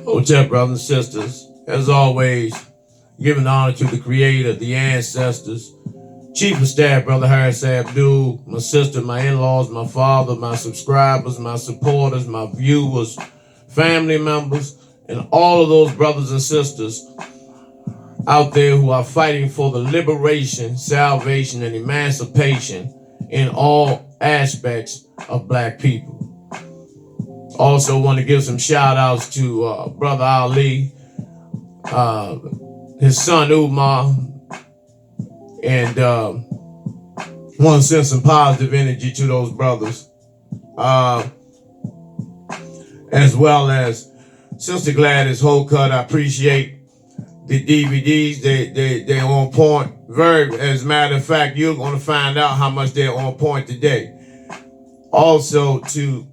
What's up, brothers and sisters? As always, giving honor to the Creator, the ancestors, Chief of Staff, Brother Harris Abdul, my sister, my in-laws, my father, my subscribers, my supporters, my viewers, family members, and all of those brothers and sisters out there who are fighting for the liberation, salvation, and emancipation in all aspects of black people. Also want to give some shout outs to Brother Ali, his son Umar, and want to send some positive energy to those brothers, as well as Sister Gladys Holcutt. I appreciate the DVDs. They're on point. As a matter of fact, you're going to find out how much they're on point today. Also to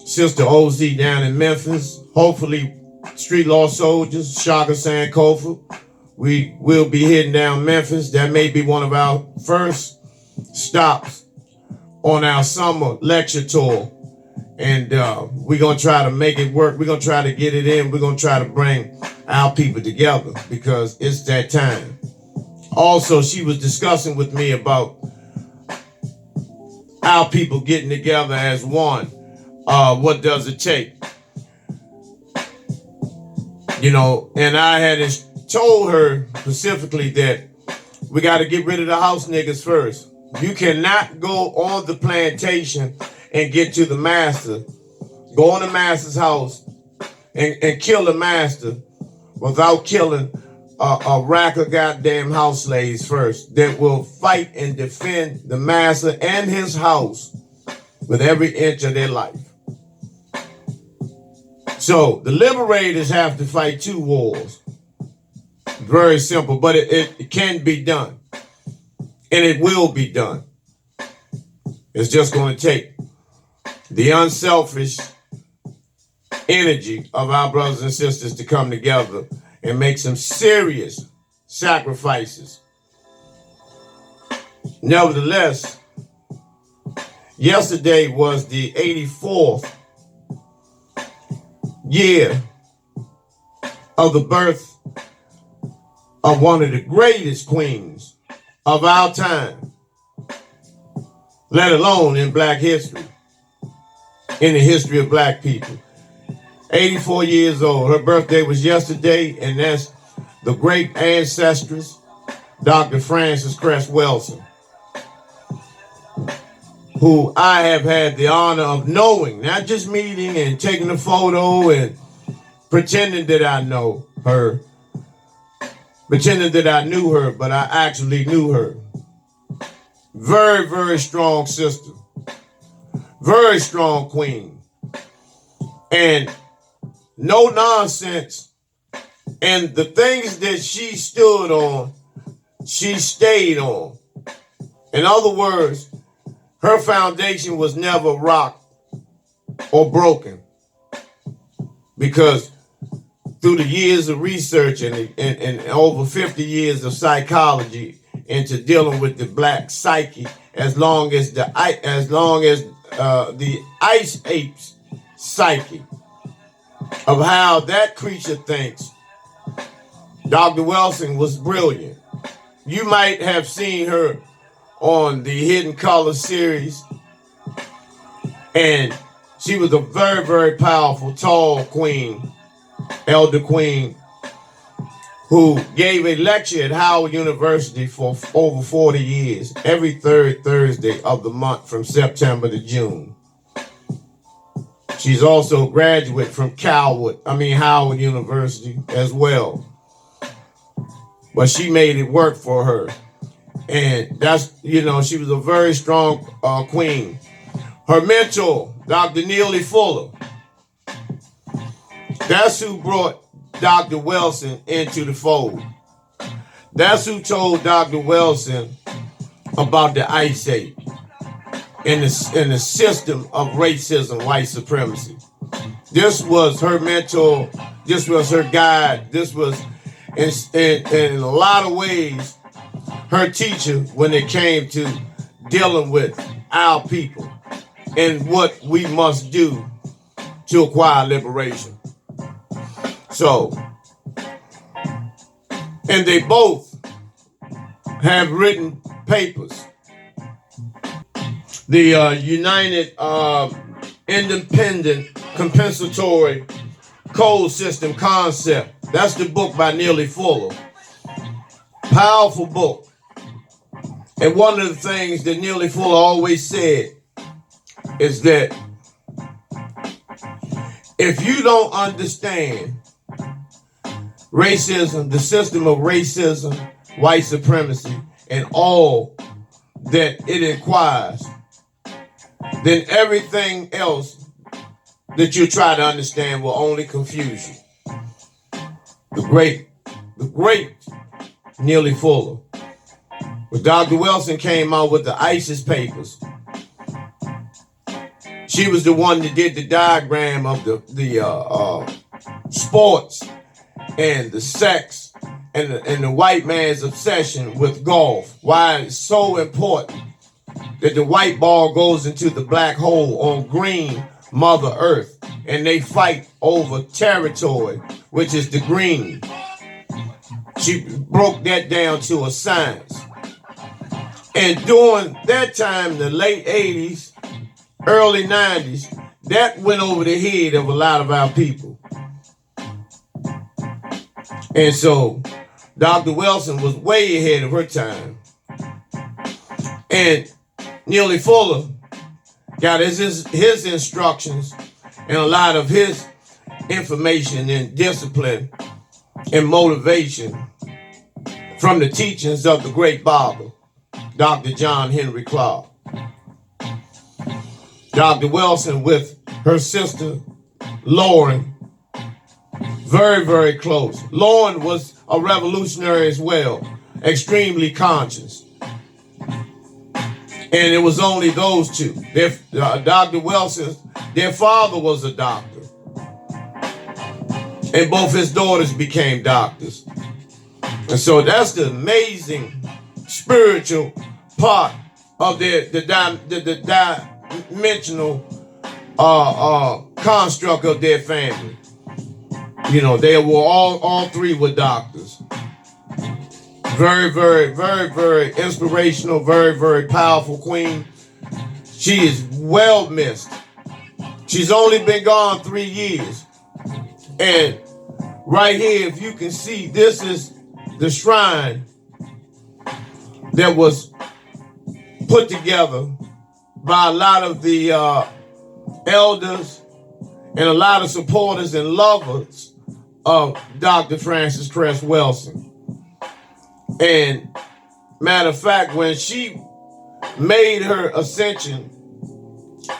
Sister OZ down in Memphis. Hopefully, Street Law Soldiers, Shaka Sankofa. We will be heading down Memphis. That may be one of our first stops on our summer lecture tour. And we're going to try to make it work. We're going to try to get it in. We're going to try to bring our people together because it's that time. Also, she was discussing with me about our people getting together as one. What does it take? You know, and I had told her specifically that we got to get rid of the house niggas first. You cannot go on the plantation and get to the master, go in the master's house and kill the master without killing a rack of goddamn house slaves first that will fight and defend the master and his house with every inch of their life. So the liberators have to fight two wars. Very simple, but it can be done. And it will be done. It's just going to take the unselfish energy of our brothers and sisters to come together and make some serious sacrifices. Nevertheless, yesterday was the 84th year of the birth of one of the greatest queens of our time, let alone in black history, in the history of black people. 84 years old. Her birthday was yesterday, and that's the great ancestress, Dr. Frances Cress Welsing, who I have had the honor of knowing, not just meeting and taking a photo and pretending that I know her, pretending that I knew her, but I actually knew her. Very, very strong sister. Very strong queen. And no nonsense. And the things that she stood on, she stayed on. In other words, her foundation was never rocked or broken, because through the years of research and over 50 years of psychology into dealing with the black psyche, as long as the ice ape's psyche of how that creature thinks, Dr. Welsing was brilliant. You might have seen her on the Hidden Colors series, and she was a very, very powerful, tall queen, elder queen, who gave a lecture at Howard University for over 40 years, every third Thursday of the month from September to June. She's also a graduate from Howard University as well. But she made it work for her. And that's, she was a very strong queen. Her mentor, Dr. Neely Fuller, that's who brought Dr. Welsing into the fold. That's who told Dr. Welsing about the Ice Age and the system of racism, white supremacy. This was her mentor. This was her guide. This was, in a lot of ways, her teacher when it came to dealing with our people and what we must do to acquire liberation. So, and they both have written papers. The United Independent Compensatory Code System Concept. That's the book by Neely Fuller. Powerful book. And one of the things that Neely Fuller always said is that if you don't understand racism, the system of racism, white supremacy, and all that it inquires, then everything else that you try to understand will only confuse you. The great Neely Fuller. When Dr. Welsing came out with the ISIS papers, she was the one that did the diagram of the sports and the sex and the white man's obsession with golf. Why it's so important that the white ball goes into the black hole on green Mother Earth, and they fight over territory, which is the green. She broke that down to a science. And during that time, the late 80s, early 90s, that went over the head of a lot of our people. And so Dr. Welsing was way ahead of her time. And Neely Fuller got his instructions and a lot of his information and discipline and motivation from the teachings of the great Bible, Dr. John Henry Clark. Dr. Welsing with her sister, Lauren, very, very close. Lauren was a revolutionary as well, extremely conscious. And it was only those two. Dr. Welsing, their father was a doctor. And both his daughters became doctors. And so that's the amazing spiritual part of the dimensional construct of their family. You know, they were all three were doctors. Very, very, very, very inspirational, very, very powerful queen. She is well missed. She's only been gone 3 years. And right here, if you can see, this is the shrine that was put together by a lot of the elders and a lot of supporters and lovers of Dr. Frances Cress Welsing. And matter of fact, when she made her ascension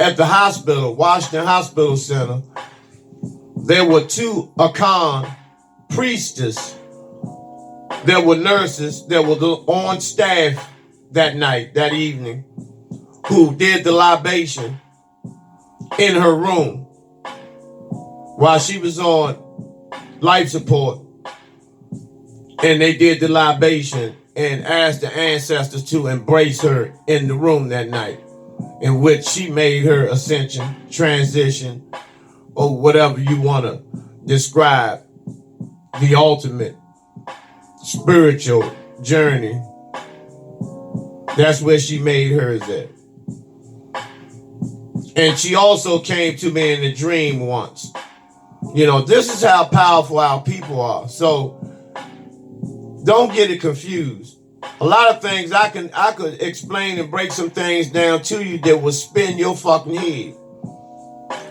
at the hospital, Washington Hospital Center, there were 2 Akan priestesses. There were nurses that were on staff that night, that evening, who did the libation in her room while she was on life support. And they did the libation and asked the ancestors to embrace her in the room that night, in which she made her ascension, transition, or whatever you want to describe, the ultimate spiritual journey. That's where she made hers at. And she also came to me in a dream once. You know, this is how powerful our people are. So don't get it confused. A lot of things I could explain and break some things down to you that will spin your fucking head.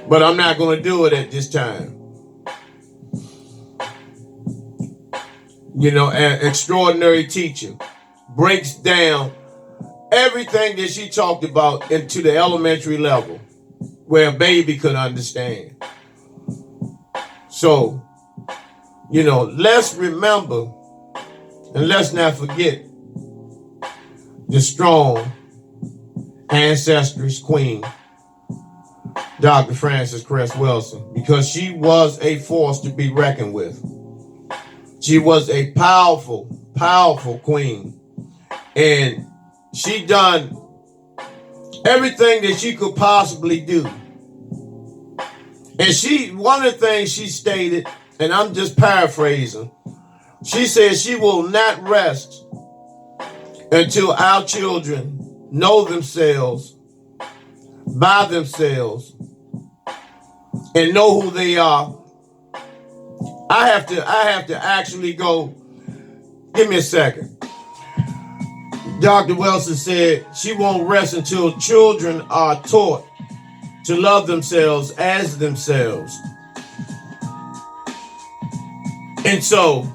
But I'm not going to do it at this time. You know, an extraordinary teacher breaks down everything that she talked about into the elementary level where a baby could understand. So, you know, let's remember and let's not forget the strong ancestress queen, Dr. Frances Cress Welsing, because she was a force to be reckoned with. She was a powerful, powerful queen. And she done everything that she could possibly do. And one of the things she stated and I'm just paraphrasing. She says she will not rest until our children know themselves by themselves and know who they are. I have to actually go. Give me a second. Dr. Welsing said she won't rest until children are taught to love themselves as themselves. And so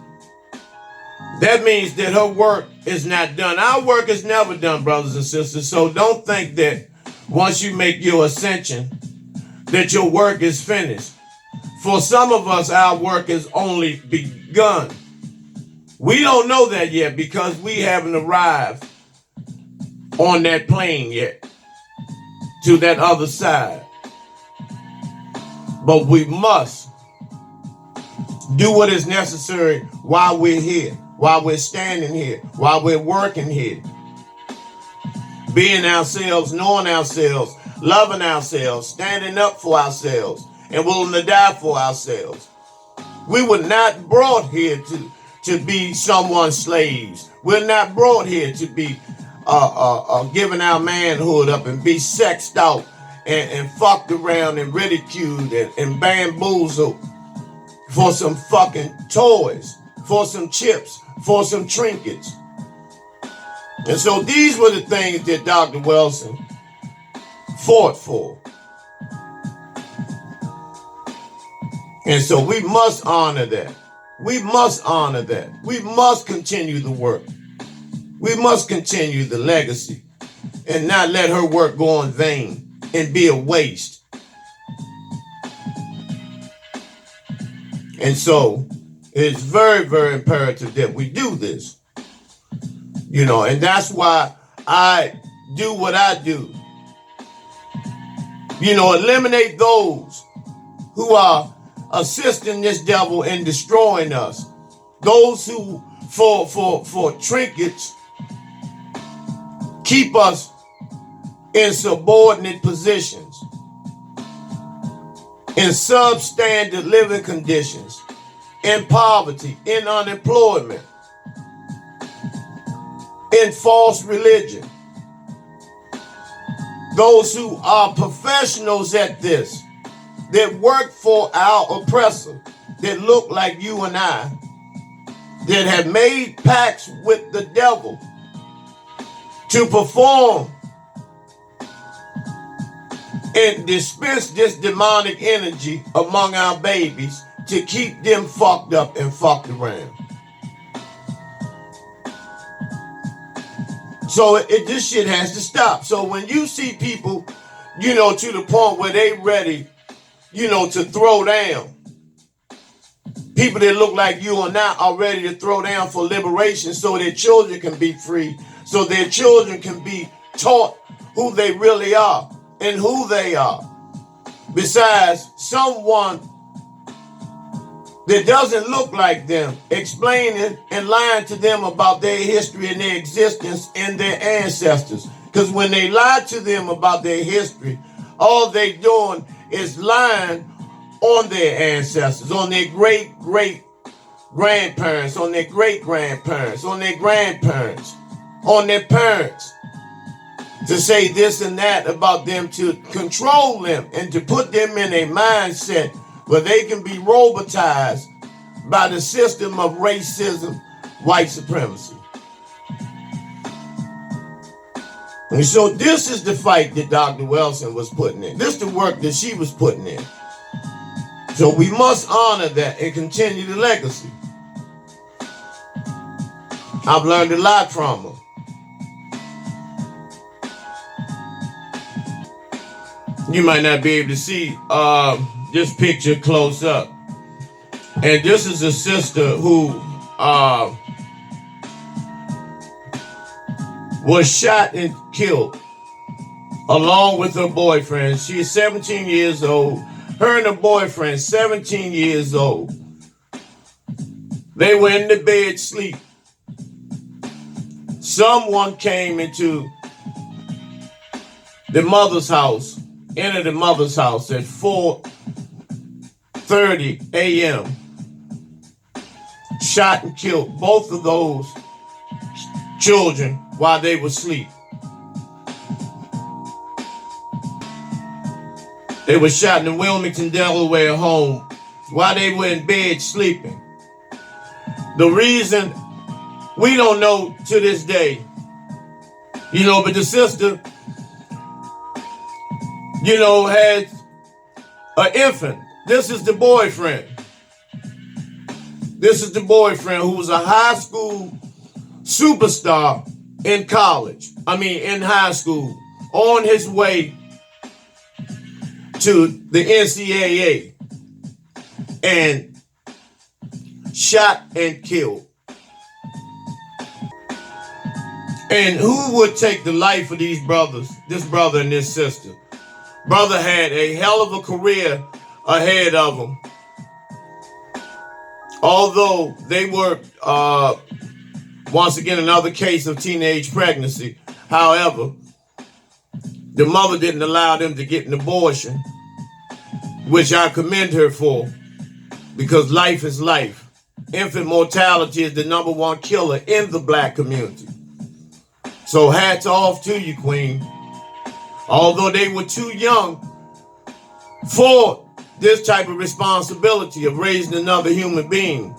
that means that her work is not done. Our work is never done, brothers and sisters. So don't think that once you make your ascension, that your work is finished. For some of us, our work has only begun. We don't know that yet because we haven't arrived on that plane yet to that other side. But we must do what is necessary while we're here, while we're standing here, while we're working here. Being ourselves, knowing ourselves, loving ourselves, standing up for ourselves, and willing to die for ourselves. We were not brought here to be someone's slaves. We're not brought here to be giving our manhood up and be sexed out and fucked around and ridiculed and bamboozled for some fucking toys, for some chips, for some trinkets. And so these were the things that Dr. Welsing fought for. And so we must honor that. We must honor that. We must continue the work. We must continue the legacy and not let her work go in vain and be a waste. And so it's very, very imperative that we do this. You know, and that's why I do what I do. You know, eliminate those who are assisting this devil in destroying us. Those who, for trinkets, keep us in subordinate positions, in substandard living conditions, in poverty, in unemployment, in false religion. Those who are professionals at this, that work for our oppressor, that look like you and I, that have made pacts with the devil to perform and dispense this demonic energy among our babies to keep them fucked up and fucked around. So this shit has to stop. So when you see people, you know, to the point where they ready, you know, to throw down, people that look like you and I are ready to throw down for liberation so their children can be free, so their children can be taught who they really are and who they are. Besides someone that doesn't look like them, explaining and lying to them about their history and their existence and their ancestors. Because when they lie to them about their history, all they doing is lying on their ancestors, on their great-great-grandparents, on their great-grandparents, on their grandparents, on their parents, to say this and that about them, to control them and to put them in a mindset where they can be robotized by the system of racism, white supremacy. And so this is the fight that Dr. Welsing was putting in. This is the work that she was putting in. So we must honor that and continue the legacy. I've learned a lot from her. You might not be able to see this picture close up. And this is a sister who was shot and killed along with her boyfriend. She is 17 years old. Her and her boyfriend, 17 years old. They were in the bed sleep. Someone came into the mother's house, entered the mother's house at 4:30 a.m. shot and killed both of those children while they were asleep. They were shot in the Wilmington, Delaware home while they were in bed sleeping. The reason, we don't know to this day, but the sister, had an infant. This is the boyfriend. This is the boyfriend who was a high school superstar in high school, on his way to the NCAA, and shot and killed. And who would take the life of these brothers, this brother and this sister? Brother had a hell of a career ahead of him. Although they were, once again, another case of teenage pregnancy. However, the mother didn't allow them to get an abortion, which I commend her for, because life is life. Infant mortality is the number one killer in the black community. So hats off to you, Queen. Although they were too young for this type of responsibility of raising another human being.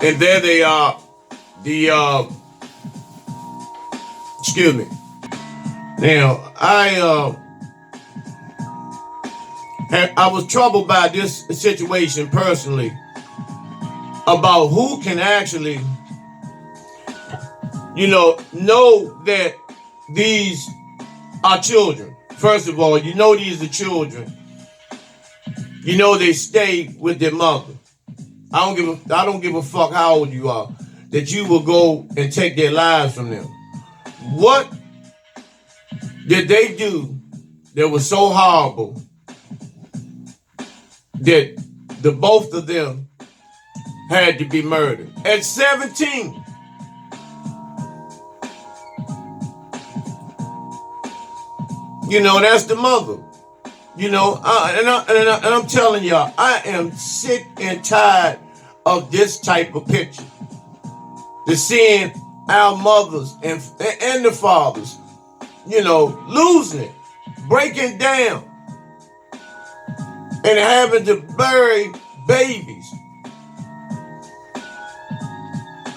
And there they are, excuse me. Now, I was troubled by this situation personally, about who can actually, know that these are children. First of all, these are children. They stay with their mother. I don't give a fuck how old you are, that you will go and take their lives from them. What did they do that was so horrible that the both of them had to be murdered at 17? That's the mother. And I'm telling y'all, I am sick and tired of this type of picture. To seeing our mothers and the fathers, losing it, breaking down, and having to bury babies.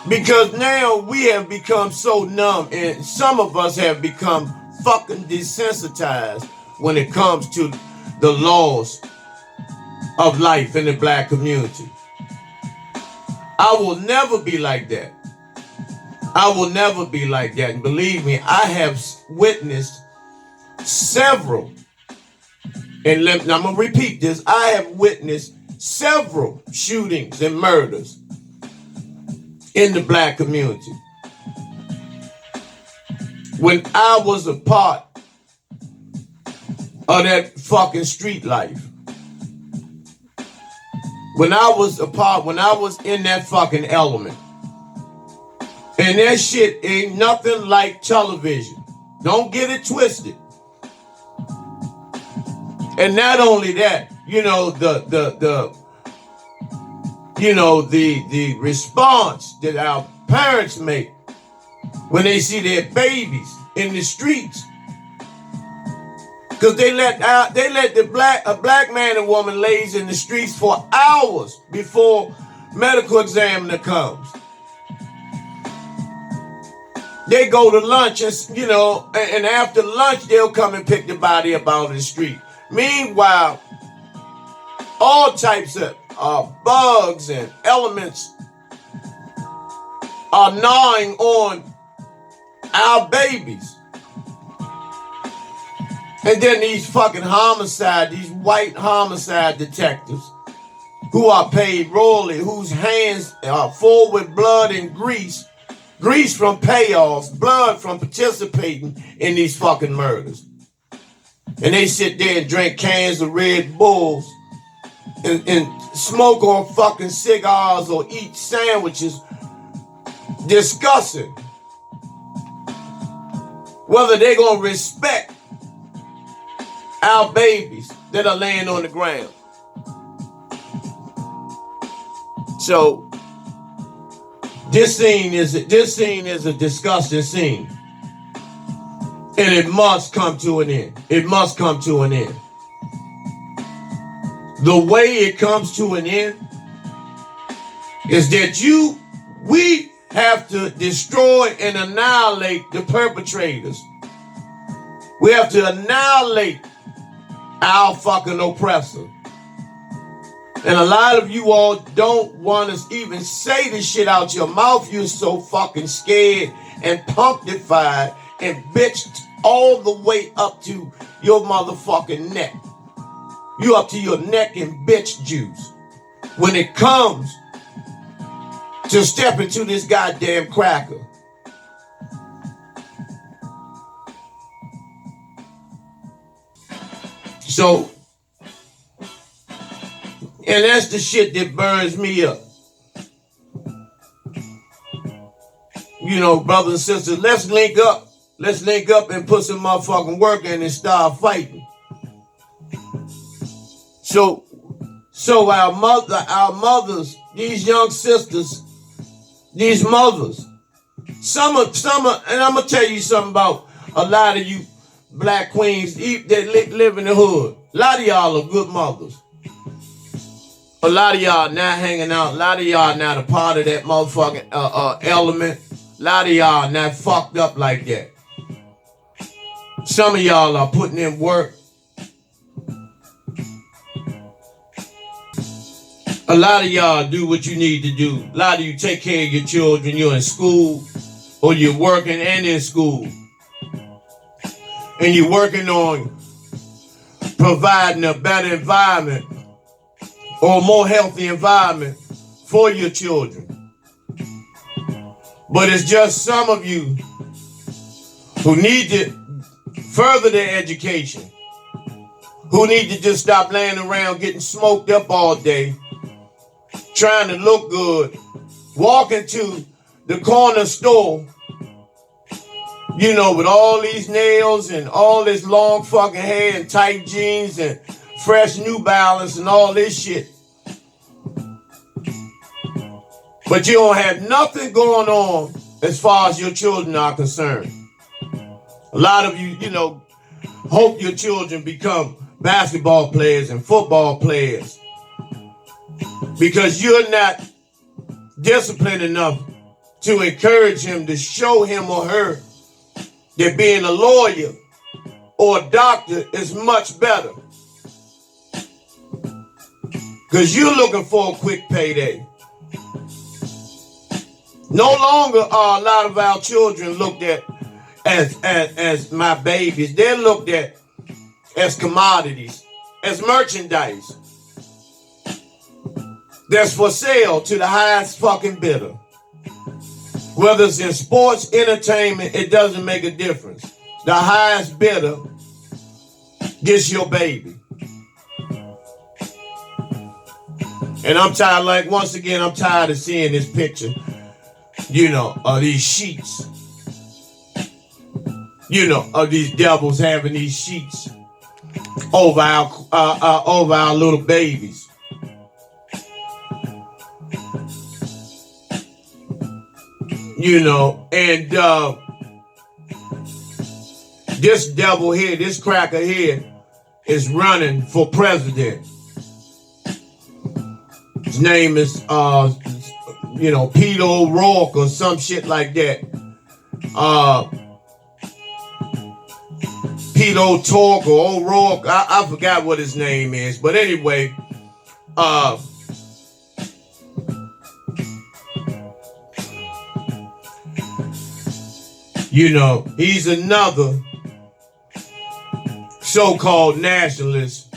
Because now we have become so numb, and some of us have become fucking desensitized when it comes to the laws of life in the black community. I will never be like that. I will never be like that. And believe me, I have witnessed several, and I'm going to repeat this, I have witnessed several shootings and murders in the black community. When I was a part of that fucking street life, when I was in that fucking element, and that shit ain't nothing like television. Don't get it twisted. And not only that, the response that our parents make when they see their babies in the streets, because they let a black man and woman lays in the streets for hours before medical examiner comes. They go to lunch and after lunch they'll come and pick the body up out of the street. Meanwhile, all types of bugs and elements are gnawing on our babies. And then these fucking these white homicide detectives who are paid royally, whose hands are full with blood and grease from payoffs, blood from participating in these fucking murders. And they sit there and drink cans of Red Bulls and smoke on fucking cigars or eat sandwiches. Discussing whether they're going to respect our babies that are laying on the ground. So this scene is a disgusting scene. And it must come to an end. It must come to an end. The way it comes to an end is that we have to destroy and annihilate the perpetrators. We have to annihilate our fucking oppressor. And a lot of you all don't want to even say this shit out your mouth. You're so fucking scared and punctified and bitched all the way up to your motherfucking neck. You up to your neck in bitch juice. When it comes to step into this goddamn cracker. So, and that's the shit that burns me up. You know, brothers and sisters, let's link up. Let's link up and put some motherfucking work in and start fighting. So our mothers, these young sisters, these mothers, some of, and I'm gonna tell you something about a lot of you black queens that live in the hood. A lot of y'all are good mothers. A lot of y'all not hanging out. A lot of y'all not a part of that motherfucking element. A lot of y'all not fucked up like that. Some of y'all are putting in work. A lot of y'all do what you need to do. A lot of you take care of your children. You're in school or you're working and in school. And you're working on providing a better environment or a more healthy environment for your children. But it's just some of you who need to further their education, who need to just stop laying around getting smoked up all day, trying to look good, walk into the corner store, you know, with all these nails and all this long fucking hair and tight jeans and fresh New Balance and all this shit. But you don't have nothing going on as far as your children are concerned. A lot of you, you know, hope your children become basketball players and football players because you're not disciplined enough to encourage him, to show him or her that being a lawyer or a doctor is much better. Because you're looking for a quick payday. No longer are a lot of our children looked at as my babies. They're looked at as commodities, as merchandise that's for sale to the highest fucking bidder. Whether it's in sports, entertainment, it doesn't make a difference. The highest bidder gets your baby. And I'm tired, like, once again, I'm tired of seeing this picture, you know, of these sheets. You know, of these devils having these sheets over our little babies. You know, and this devil here, this cracker here, is running for president. His name is, you know, Peter O'Rourke or some shit like that. Peter O'Torque or O'Rourke, I forgot what his name is. But anyway, you know, he's another so-called nationalist,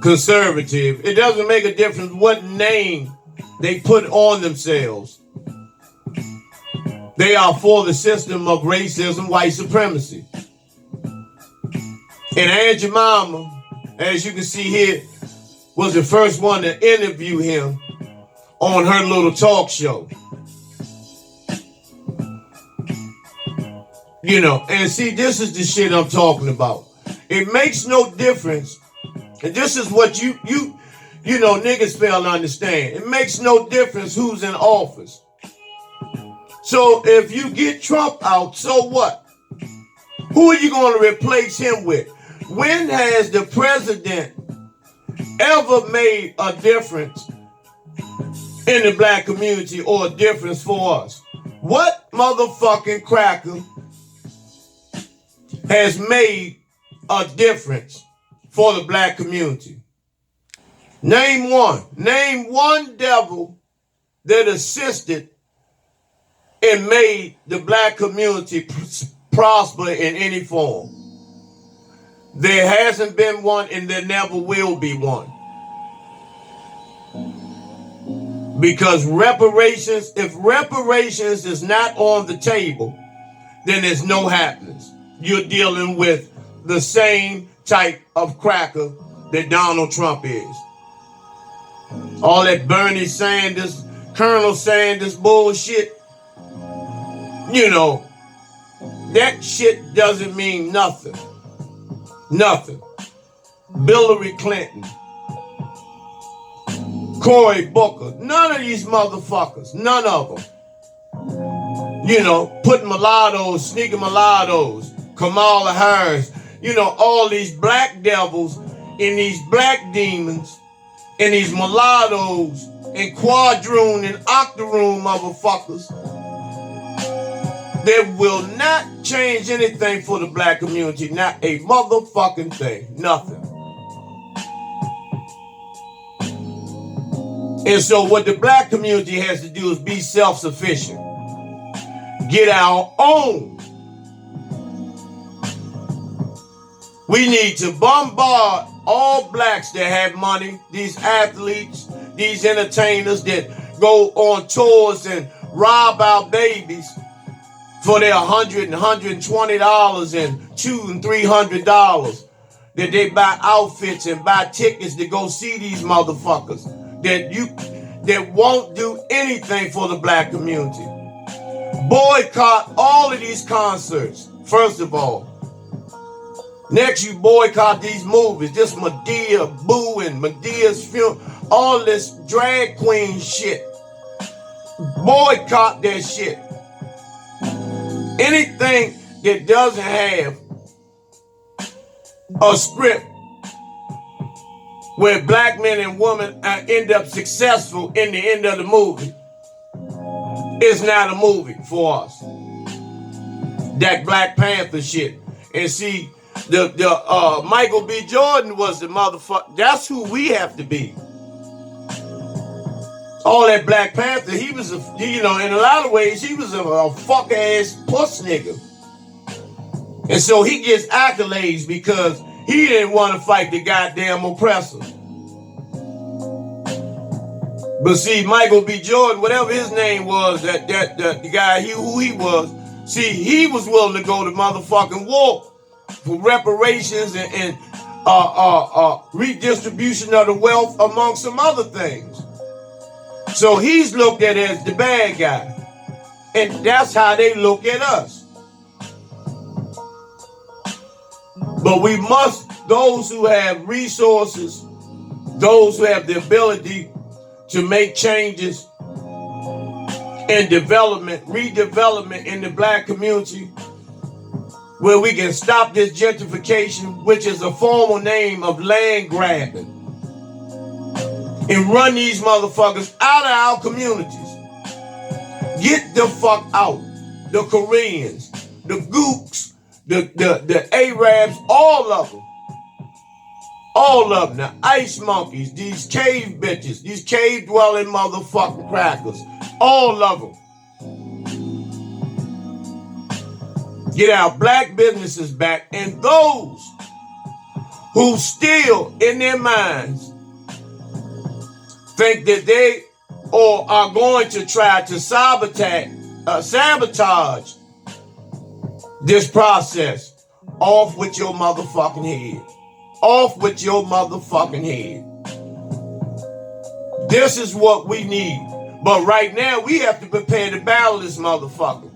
conservative. It doesn't make a difference what name they put on themselves. They are for the system of racism, white supremacy. And Aunt Jemima, as you can see here, was the first one to interview him on her little talk show. You know, and see, this is the shit I'm talking about. It makes no difference. And this is what you You know, niggas fail to understand. It makes no difference who's in office. So if you get Trump out, so what? Who are you going to replace him with? When has the president ever made a difference in the black community or a difference for us? What motherfucking cracker has made a difference for the black community? Name one. Name one devil that assisted and made the black community prosper in any form. There hasn't been one and there never will be one. Because reparations, if reparations is not on the table, then there's no happiness. You're dealing with the same type of cracker that Donald Trump is. All that Bernie Sanders, Colonel Sanders bullshit, you know, that shit doesn't mean nothing. Nothing. Hillary Clinton, Cory Booker, none of these motherfuckers, none of them. You know, putting mulattoes, sneaking mulattoes, Kamala Harris, you know, all these black devils and these black demons and these mulattoes and quadroon and octoroon motherfuckers that will not change anything for the black community. Not a motherfucking thing. Nothing. And so what the black community has to do is be self-sufficient. Get our own. We need to bombard all blacks that have money, these athletes, these entertainers that go on tours and rob our babies for their $100 and $120 and $200 and $300 that they buy outfits and buy tickets to go see these motherfuckers that won't do anything for the black community. Boycott all of these concerts, first of all. Next, you boycott these movies, this Madea Boo and Medea's film, all this drag queen shit. Boycott that shit. Anything that doesn't have a script where black men and women end up successful in the end of the movie is not a movie for us. That Black Panther shit. And see, the Michael B. Jordan was the motherfucker. That's who we have to be. All that Black Panther, he was in a lot of ways, he was a fuck ass puss nigga. And so he gets accolades because he didn't want to fight the goddamn oppressor. But see, Michael B. Jordan, whatever his name was, the guy who he was, see, he was willing to go to motherfucking war for reparations and redistribution of the wealth among some other things. So he's looked at as the bad guy. And that's how they look at us. But we must, those who have resources, those who have the ability to make changes and redevelopment in the black community, where we can stop this gentrification, which is a formal name of land grabbing, and run these motherfuckers out of our communities. Get the fuck out. The Koreans, the Gooks, the Arabs, all of them. All of them. The ice monkeys, these cave bitches, these cave dwelling motherfucking crackers. All of them. Get our black businesses back, and those who still in their minds think that they are going to try to sabotage this process, off with your motherfucking head. Off with your motherfucking head. This is what we need. But right now, we have to prepare to battle this motherfucker.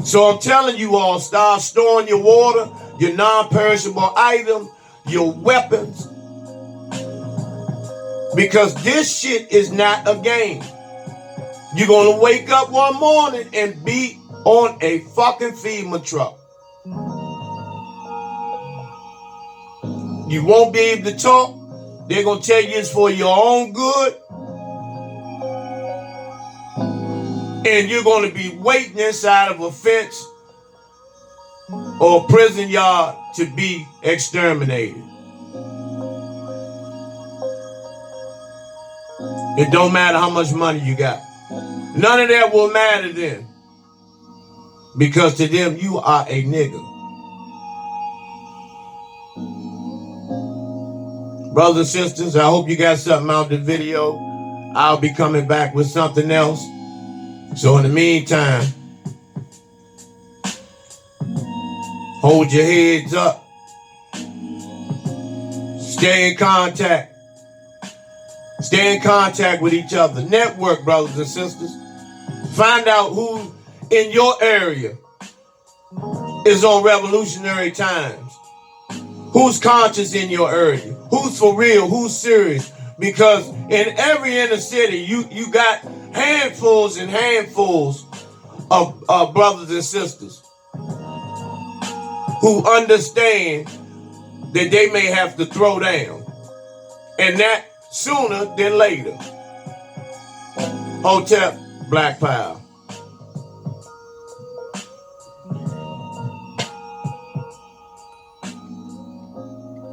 So I'm telling you all, start storing your water, your non-perishable item, your weapons. Because this shit is not a game. You're gonna wake up one morning and be on a fucking FEMA truck. You won't be able to talk. They're gonna tell you it's for your own good. And you're gonna be waiting inside of a fence or a prison yard to be exterminated. It don't matter how much money you got. None of that will matter then. Because to them, you are a nigga. Brothers and sisters, I hope you got something out of the video. I'll be coming back with something else. So in the meantime, hold your heads up. Stay in contact. Stay in contact with each other. Network, brothers and sisters. Find out who in your area is on revolutionary times. Who's conscious in your area? Who's for real? Who's serious? Because in every inner city, you got handfuls and handfuls of brothers and sisters who understand that they may have to throw down. And that sooner than later. Hotep, Black Power.